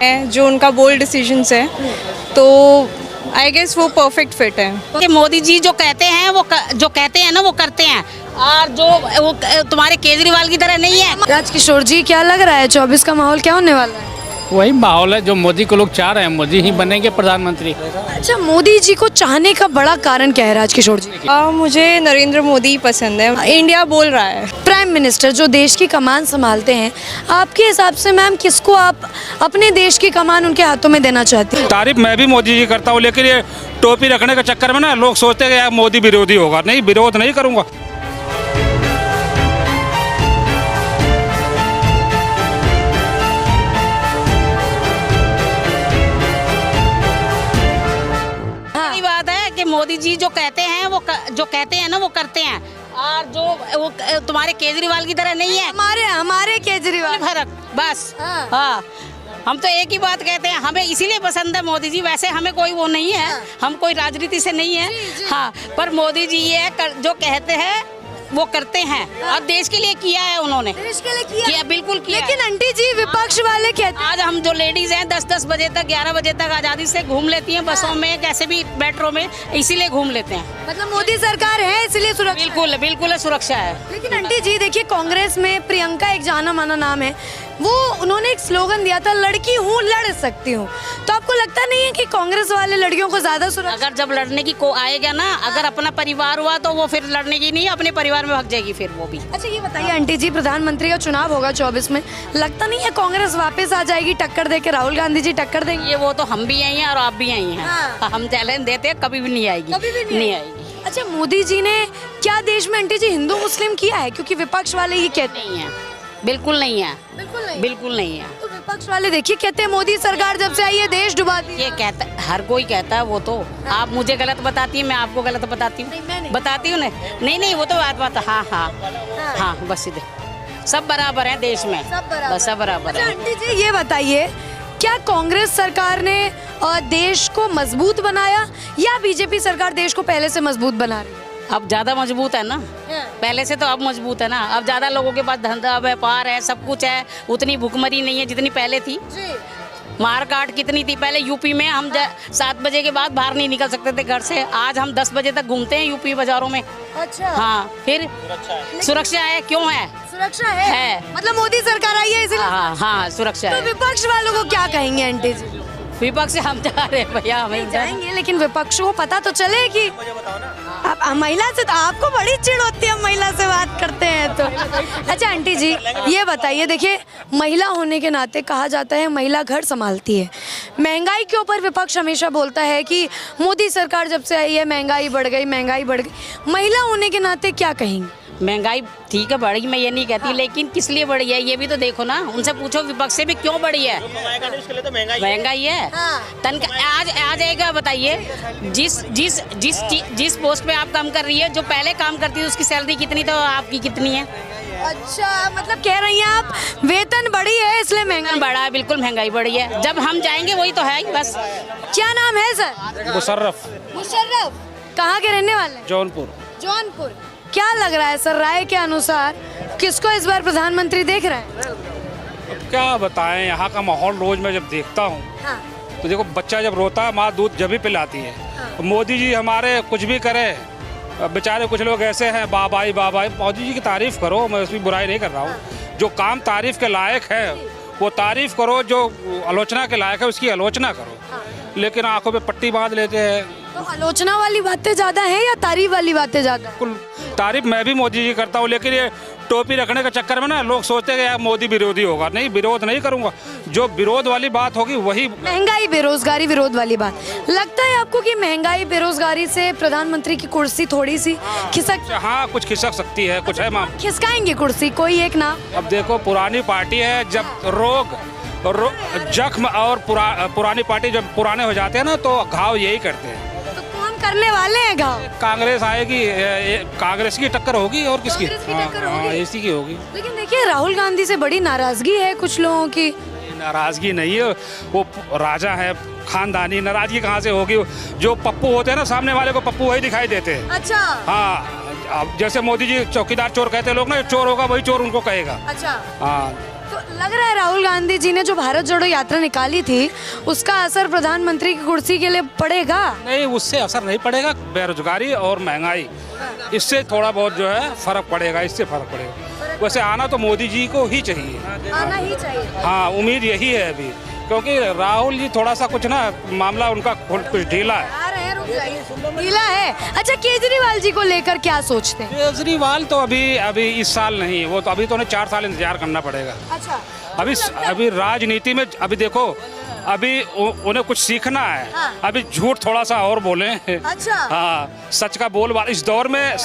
है, जो उनका बोल्ड डिसीजंस है, तो आई गेस वो परफेक्ट फिट है। कि मोदी जी जो कहते हैं जो कहते हैं ना वो करते हैं, और जो वो तुम्हारे केजरीवाल की तरह नहीं है। राजकिशोर जी, क्या लग रहा है 24 का माहौल क्या होने वाला है? वही माहौल है जो मोदी को लोग चाह रहे हैं, मोदी ही बनेंगे प्रधानमंत्री। अच्छा, मोदी जी को चाहने का बड़ा कारण क्या है राजकिशोर जी? मुझे नरेंद्र मोदी पसंद है। इंडिया बोल रहा है। प्राइम मिनिस्टर जो देश की कमान संभालते हैं, आपके हिसाब से मैम किसको आप अपने देश की कमान उनके हाथों में देना चाहते हैं? तारीफ मैं भी मोदी जी करता हूँ, लेकिन ये टोपी रखने के चक्कर में ना लोग सोचते हैं कि यार मोदी विरोधी होगा। नहीं, विरोध नहीं करूँगा। बात है कि मोदी जी जो कहते हैं जो कहते हैं ना वो करते हैं, और जो वो तुम्हारे केजरीवाल की तरह नहीं है। हमारे केजरीवाल फर्क बस। हाँ। हाँ, हम तो एक ही बात कहते हैं, हमें इसीलिए पसंद है मोदी जी। वैसे हमें कोई वो नहीं है, हम कोई राजनीति से नहीं है। हाँ, पर मोदी जी ये जो कहते हैं वो करते हैं, और देश के लिए किया है उन्होंने। देश के लिए किया बिल्कुल किया। लेकिन आंटी जी, विपक्ष वाले कहते हैं आज हम जो लेडीज हैं 10-10 बजे तक 11 बजे तक आजादी से घूम लेती हैं, बसों में कैसे भी मेट्रो में, इसीलिए घूम लेते हैं। मतलब मोदी सरकार है इसलिए सुरक्षा। बिल्कुल बिल्कुल सुरक्षा है। लेकिन आंटी जी देखिए, कांग्रेस में प्रियंका एक जाना माना नाम है, वो उन्होंने एक स्लोगन दिया था, लड़की हूँ लड़ सकती हूँ। तो आपको लगता नहीं है कि कांग्रेस वाले लड़कियों को ज्यादा सुरक्षा? अगर जब लड़ने की को आएगा ना, अगर अपना परिवार हुआ तो वो फिर लड़ने की नहीं, अपने परिवार में भाग जाएगी फिर वो भी। अच्छा, ये बताइए आंटी जी, प्रधानमंत्री का चुनाव होगा 24 में, लगता नहीं है कांग्रेस वापस आ जाएगी टक्कर देके, राहुल गांधी जी टक्कर देंगे? ये वो तो हम भी आई हैं और आप भी आई हैं। हाँ। हम चैलेंज देते हैं, कभी भी नहीं आएगी। कभी भी नहीं आएगी। अच्छा, मोदी जी ने क्या देश में आंटी जी हिंदू मुस्लिम किया है? क्योंकि विपक्ष वाले ये कहते हैं। नहीं है, बिल्कुल नहीं है, बिल्कुल नहीं है। तो विपक्ष वाले देखिए कहते हैं मोदी सरकार जब से आई है देश डुबा दिया। ये कहता, हर कोई कहता है वो तो। आप मुझे गलत बताती है, मैं आपको गलत बताती नहीं, मैं हूँ, नहीं। बताती हूँ नहीं वो तो बात। हाँ हाँ हाँ, बस सीधे सब बराबर है देश में, बस सब बराबर अच्छा है। आंटी जी, ये बताइए, क्या कांग्रेस सरकार ने देश को मजबूत बनाया या बीजेपी सरकार देश को पहले से मजबूत बना रही है? अब ज्यादा मजबूत है ना, पहले से तो अब मजबूत है ना। अब ज्यादा लोगों के पास धंधा व्यापार है, सब कुछ है, उतनी भुखमरी नहीं है जितनी पहले थी। मार काट कितनी थी पहले यूपी में। हम 7 बजे के बाद बाहर नहीं निकल सकते थे घर से, आज हम 10 बजे तक घूमते हैं यूपी बाजारों में। अच्छा। हाँ, फिर सुरक्षा है। क्यों है? सुरक्षा है। मतलब मोदी सरकार आई है इसलिए। हाँ हाँ, सुरक्षा तो है। विपक्ष वालों को क्या कहेंगे आंटी जी? विपक्ष से हम जा रहे हैं भैया, हमें जाएंगे, लेकिन विपक्ष को पता तो चले कि आप महिला से, तो आपको बड़ी चिढ़ होती है महिला से बात करते हैं तो। अच्छा आंटी जी, ये बताइए, देखिए महिला होने के नाते कहा जाता है महिला घर संभालती है। महंगाई के ऊपर विपक्ष हमेशा बोलता है कि मोदी सरकार जब से आई है महंगाई बढ़ गई, महंगाई बढ़ गई। महिला होने के नाते क्या कहेंगे? महंगाई ठीक है बढ़ी, मैं ये नहीं कहती, लेकिन किस लिए बढ़ी है ये भी तो देखो ना। उनसे पूछो विपक्ष से भी क्यों बढ़ी है। महंगाई है। आज आएगा, बताइए जिस पोस्ट पे आप काम कर रही है, जो पहले काम करती है उसकी सैलरी कितनी, तो आपकी कितनी है? अच्छा, मतलब कह रही हैं आप वेतन बढ़ी है इसलिए महंगाई बढ़ा? बिल्कुल महंगाई बढ़ी है, जब हम जाएंगे वही तो है ही बस। क्या नाम है सर? मुशर्रफ। मुशर्रफ। कहाँ के रहने वाले हैं? जौनपुर। क्या लग रहा है सर, राय के अनुसार किसको इस बार प्रधानमंत्री देख रहे हैं? अब क्या बताएं, यहाँ का माहौल रोज मैं जब देखता हूँ तो देखो, बच्चा जब रोता है माँ दूध जब ही पिलाती है। मोदी जी हमारे कुछ भी करे, बेचारे कुछ लोग ऐसे हैं बाबाई। मोदी जी की तारीफ करो, मैं उसकी बुराई नहीं कर रहा हूँ। जो काम तारीफ के लायक है वो तारीफ करो, जो आलोचना के लायक है उसकी आलोचना करो। लेकिन आंखों पे पट्टी बांध लेते हैं। तो आलोचना वाली बातें ज्यादा है या तारीफ वाली बातें ज्यादा? बिल्कुल तारीफ मैं भी मोदी जी करता हूँ, लेकिन ये टोपी रखने के चक्कर में ना लोग सोचते हैं कि यार मोदी विरोधी होगा। नहीं, विरोध नहीं करूँगा। जो विरोध वाली बात होगी वही। महंगाई बेरोजगारी विरोध वाली बात, लगता है आपको कि महंगाई बेरोजगारी से प्रधानमंत्री की कुर्सी थोड़ी सी खिसक? हाँ, कुछ खिसक सकती है, कुछ है माम। खिसकाएंगे कुर्सी, कोई एक नाम? अब देखो, पुरानी पार्टी है, जब जख्म और पुरानी पार्टी जब पुराने हो जाते हैं ना तो घाव यही करते हैं। तो कौन करने वाले हैं घाव? कांग्रेस आएगी, कांग्रेस की टक्कर होगी और किसकी? हाँ, इसी की होगी। लेकिन देखिए, राहुल गांधी से बड़ी नाराजगी है कुछ लोगों की। नाराजगी नहीं है, वो राजा है, खानदानी। नाराजगी कहाँ से होगी? जो पप्पू होते हैं ना, सामने वाले को पप्पू वही दिखाई देते हैं। अच्छा। हाँ, अब जैसे मोदी जी चौकीदार चोर कहते हैं लोग ना, चोर होगा वही चोर उनको कहेगा। अच्छा। हाँ, तो लग रहा है राहुल गांधी जी ने जो भारत जोड़ो यात्रा निकाली थी उसका असर प्रधानमंत्री की कुर्सी के लिए पड़ेगा? नहीं, उससे असर नहीं पड़ेगा। बेरोजगारी और महंगाई, इससे थोड़ा बहुत जो है फर्क पड़ेगा, इससे फर्क पड़ेगा। वैसे आना तो मोदी जी को ही चाहिए, आना ही चाहिए। हाँ, उम्मीद यही है अभी, क्योंकि राहुल जी थोड़ा सा कुछ ना मामला उनका कुछ ढीला है। आ रहे हैं, रुक जाइए। ढीला है। अच्छा, केजरीवाल जी को लेकर क्या सोचते हैं? केजरीवाल तो अभी इस साल नहीं, वो तो अभी तो उन्हें 4 साल इंतजार करना पड़ेगा। अच्छा, अभी राजनीति में अभी देखो, अभी उन्हें कुछ सीखना है। हाँ। अभी झूठ थोड़ा सा और बोले। अच्छा। हाँ, सच का बोलबाला इस दौर में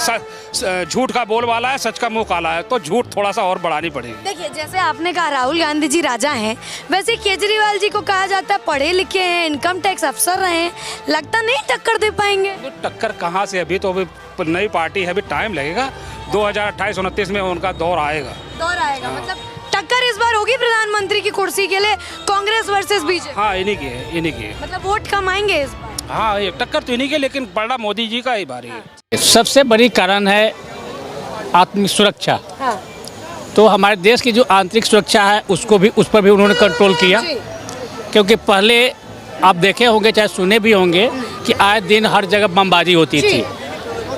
झूठ का बोलबाला है, सच का मुंह काला है, तो झूठ थोड़ा सा और बढ़ानी पड़ेगी। देखिए, जैसे आपने कहा राहुल गांधी जी राजा हैं, वैसे केजरीवाल जी को कहा जाता है पढ़े लिखे हैं, इनकम टैक्स अफसर रहे हैं, लगता नहीं टक्कर दे पाएंगे? तो टक्कर कहाँ से, अभी तो अभी नई पार्टी है, अभी टाइम लगेगा। 2028-29 में उनका दौर आएगा। मतलब टक्कर इस बार होगी प्रधानमंत्री की कुर्सी के लिए, कांग्रेस वर्सेस बीजेपी? हाँ, इन्हीं की है। मतलब वोट कम आएंगे इस बार? हाँ, ये टक्कर तो इन्हीं के, लेकिन बड़ा मोदी जी का ही बारी है। सबसे बड़ी कारण है आत्मिक सुरक्षा। हाँ। तो हमारे देश की जो आंतरिक सुरक्षा है उसको भी, उस पर भी उन्होंने कंट्रोल किया। क्योंकि पहले आप देखे होंगे, चाहे सुने भी होंगे, कि आए दिन हर जगह बमबाजी होती थी,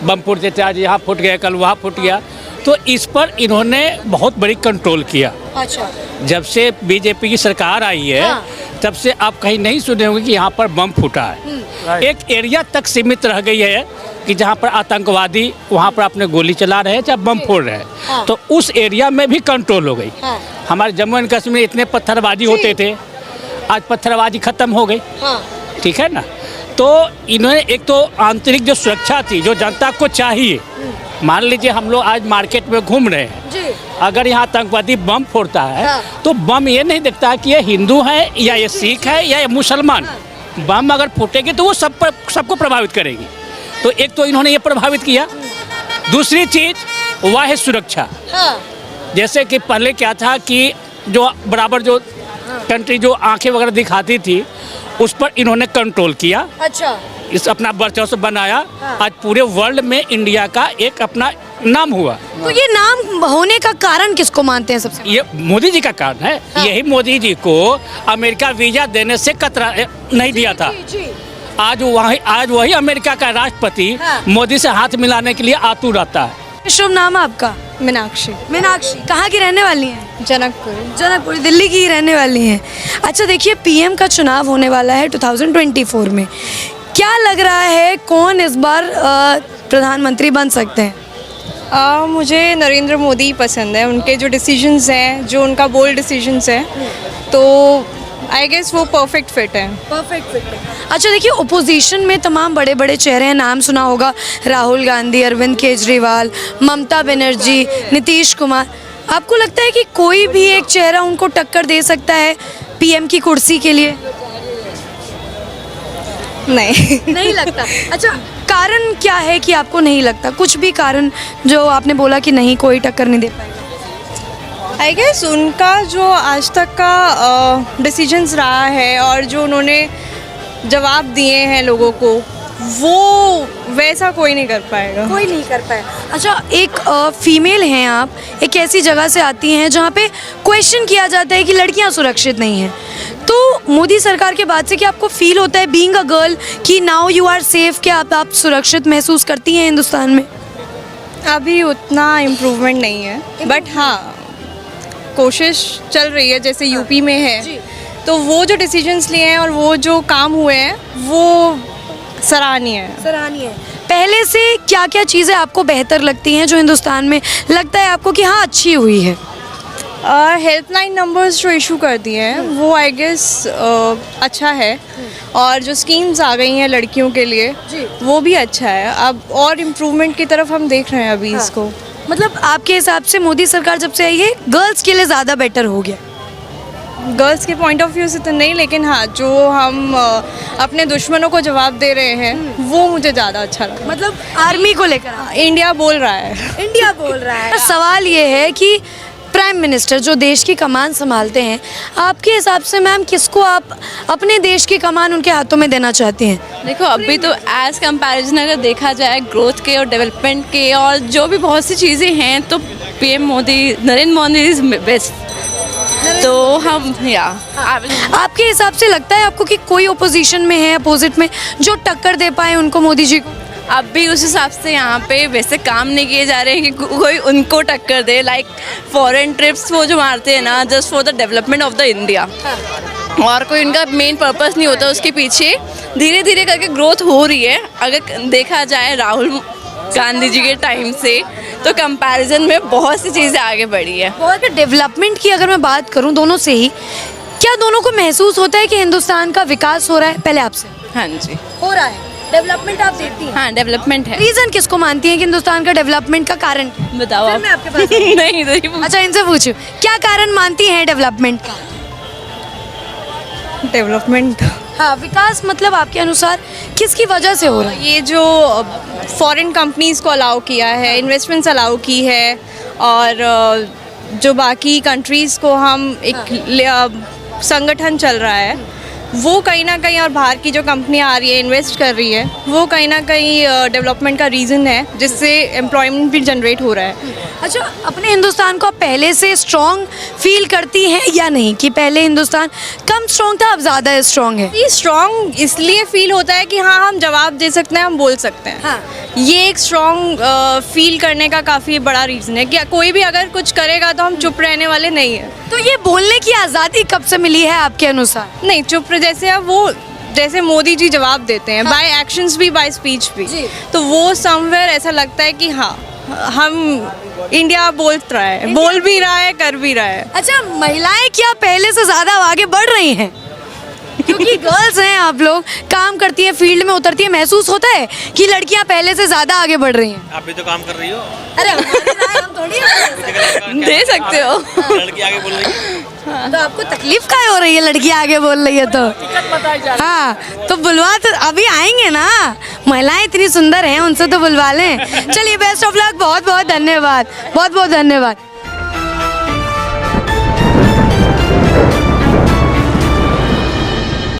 बम फूटते थे, आज यहाँ फूट गया, कल वहाँ फूट गया। तो इस पर इन्होंने बहुत बड़ी कंट्रोल किया। अच्छा। जब से बीजेपी की सरकार आई है, हाँ। तब से आप कहीं नहीं सुने होंगे कि यहाँ पर बम फूटा है। एक एरिया तक सीमित रह गई है कि जहाँ पर आतंकवादी वहाँ पर अपने गोली चला रहे हैं, चाहे बम फोड़ रहे हैं। हाँ। तो उस एरिया में भी कंट्रोल हो गई। हाँ। हमारे जम्मू एंड कश्मीर में इतने पत्थरबाजी होते थे, आज पत्थरबाजी खत्म हो गई। हाँ। ठीक है ना। तो इन्होंने एक तो आंतरिक जो सुरक्षा थी, जो जनता को चाहिए, मान लीजिए हम लोग आज मार्केट में घूम रहे हैं जी। अगर यहाँ आतंकवादी बम फोड़ता है, हाँ। तो बम ये नहीं देखता है कि ये हिंदू है या ये सिख है या ये मुसलमान। बम अगर फूटेगी तो वो सबको प्रभावित करेगी। तो एक तो इन्होंने ये प्रभावित किया। दूसरी चीज वह है सुरक्षा। हाँ। जैसे कि पहले क्या था कि जो बराबर जो कंट्री जो आंखें वगैरह दिखाती थी, उस पर इन्होंने कंट्रोल किया। अच्छा। इस अपना वर्चस्व बनाया। हाँ। आज पूरे वर्ल्ड में इंडिया का एक अपना नाम हुआ। तो ये नाम होने का कारण किसको मानते हैं सबसे? ये मोदी जी का कारण है। हाँ। यही मोदी जी को अमेरिका वीजा देने से कतरा नहीं दिया था। जी। आज वही अमेरिका का राष्ट्रपति हाँ। मोदी से हाथ मिलाने के लिए आतुर रहता है। शुभ नाम है आपका? मीनाक्षी। मीनाक्षी। कहाँ की रहने वाली हैं? जनकपुर। जनकपुर, दिल्ली की ही रहने वाली हैं। अच्छा, देखिए पीएम का चुनाव होने वाला है 2024 में। क्या लग रहा है कौन इस बार प्रधानमंत्री बन सकते हैं? मुझे नरेंद्र मोदी पसंद है। उनके जो डिसीजंस हैं, जो उनका बोल्ड डिसीजंस है, तो आई गेस वो परफेक्ट फिट है। परफेक्ट फिट है। अच्छा, देखिए ओपोजिशन में तमाम बड़े बड़े चेहरे हैं, नाम सुना होगा, राहुल गांधी, अरविंद केजरीवाल, ममता बनर्जी, नीतीश कुमार। आपको लगता है कि कोई भी एक चेहरा उनको टक्कर दे सकता है पीएम की कुर्सी के लिए? नहीं। नहीं लगता। अच्छा, कारण क्या है कि आपको नहीं लगता? कुछ भी कारण जो आपने बोला कि नहीं, कोई टक्कर नहीं दे पाएगा? आई गेस उनका जो आज तक का डिसीजंस रहा है और जो उन्होंने जवाब दिए हैं लोगों को, वो वैसा कोई नहीं कर पाएगा। कोई नहीं कर पाया। अच्छा, एक फीमेल हैं आप, एक ऐसी जगह से आती हैं जहाँ पे क्वेश्चन किया जाता है कि लड़कियाँ सुरक्षित नहीं हैं। तो मोदी सरकार के बाद से क्या आपको फील होता है बीइंग अ गर्ल कि नाउ यू आर सेफ? क्या आप सुरक्षित महसूस करती हैं हिंदुस्तान में? अभी उतना इम्प्रूवमेंट नहीं है, बट हाँ कोशिश चल रही है। जैसे यूपी में है, तो वो जो डिसीजंस लिए हैं और वो जो काम हुए हैं, वो सराहनीय है। सराहनीय है। पहले से क्या क्या चीज़ें आपको बेहतर लगती हैं जो हिंदुस्तान में लगता है आपको कि हाँ अच्छी हुई है? हेल्पलाइन नंबर्स जो इशू कर दिए हैं, वो आई गेस अच्छा है। और जो स्कीम्स आ गई हैं लड़कियों के लिए, वो भी अच्छा है। अब और इम्प्रूवमेंट की तरफ हम देख रहे हैं अभी इसको। मतलब आपके हिसाब से मोदी सरकार जब से आई है गर्ल्स के लिए ज़्यादा बेटर हो गया? गर्ल्स के पॉइंट ऑफ व्यू से तो नहीं, लेकिन हाँ जो हम अपने दुश्मनों को जवाब दे रहे हैं, वो मुझे ज़्यादा अच्छा लगा। मतलब आर्मी को लेकर इंडिया बोल रहा है। इंडिया बोल रहा है। सवाल ये है कि प्राइम मिनिस्टर जो देश की कमान संभालते हैं, आपके हिसाब से मैम किसको आप अपने देश की कमान उनके हाथों में देना चाहती हैं? देखो, अभी तो एज कंपैरिजन अगर देखा जाए ग्रोथ के और डेवलपमेंट के और जो भी बहुत सी चीज़ें हैं, तो PM Modi, Narendra Modi is best. तो हम आपके हिसाब से लगता है आपको कि कोई ओपोजिशन में है, अपोजिट में, जो टक्कर दे पाए उनको मोदी जी को? अब भी उस हिसाब से यहाँ पे वैसे काम नहीं किए जा रहे हैं कि कोई उनको टक्कर दे। लाइक फॉरेन ट्रिप्स वो जो मारते हैं ना, just for the development of the India, और कोई उनका मेन पर्पस नहीं होता उसके पीछे। धीरे धीरे करके ग्रोथ हो रही है। अगर देखा जाए राहुल गांधी जी के टाइम से, तो कंपैरिजन में बहुत सी चीज़ें आगे बढ़ी है। और अगर डेवलपमेंट की अगर मैं बात करूं दोनों से ही, क्या दोनों को महसूस होता है कि हिंदुस्तान का विकास हो रहा है? पहले आपसे। हाँ जी, हो रहा है डेवलपमेंट, आप देखती हैं? हाँ डेवलपमेंट है। रीजन किसको मानती हैं कि हिंदुस्तान का डेवलपमेंट का कारण क्या है? बताओ फिर आप। मैं आपके पास नहीं नहीं अच्छा, इनसे पूछूं क्या कारण मानती हैं डेवलपमेंट का? डेवलपमेंट, हाँ, विकास मतलब आपके अनुसार किसकी वजह से हो रहा है? ये जो फॉरेन कंपनीज को अलाउ किया है, इन्वेस्टमेंट्स अलाउ की है, और जो बाकी कंट्रीज़ को हम एक संगठन चल रहा है, वो कहीं ना कहीं, और बाहर की जो कंपनियां आ रही है, इन्वेस्ट कर रही है, वो कहीं ना कहीं डेवलपमेंट का रीज़न है, जिससे एम्प्लॉयमेंट भी जनरेट हो रहा है। अच्छा, अपने हिंदुस्तान को आप पहले से स्ट्रॉन्ग फील करती हैं या नहीं, कि पहले हिंदुस्तान कम स्ट्रॉन्ग था अब ज़्यादा स्ट्रॉन्ग है? ये स्ट्रॉन्ग इसलिए फील होता है कि हाँ, हम जवाब दे सकते हैं, हम बोल सकते हैं। हाँ। ये एक स्ट्रॉन्ग फील करने का काफ़ी बड़ा रीज़न है कि कोई भी अगर कुछ करेगा तो हम चुप रहने वाले नहीं हैं। तो ये बोलने की आज़ादी कब से मिली है आपके अनुसार? नहीं, चुप जैसे अब वो, जैसे मोदी जी जवाब देते हैं, बाय एक्शंस भी, बाय स्पीच भी, तो वो समवेयर ऐसा लगता है कि हाँ, हम इंडिया बोल रहा है, बोल भी रहा है, कर भी रहा है। अच्छा, महिलाएं क्या पहले से ज़्यादा आगे बढ़ रही हैं? क्योंकि गर्ल्स हैं आप लोग, काम करती हैं, फील्ड में उतरती हैं, महसूस होता है कि लड़कियां पहले से ज़्यादा आगे बढ़ रही हैं? आप भी तो काम कर रही हो। अरे हमारी राय हम थोड़ी दे सकते हो। लड़की आगे बोल रही है। तो आपको तकलीफ क्या हो रही है लड़की आगे बोल रही है तो? हाँ, तो बुलवा तो अभी आएंगे ना, महिलाएं इतनी सुंदर हैं, उनसे तो बुलवा लें। चलिए, बेस्ट ऑफ लक, बहुत बहुत धन्यवाद, बहुत बहुत धन्यवाद।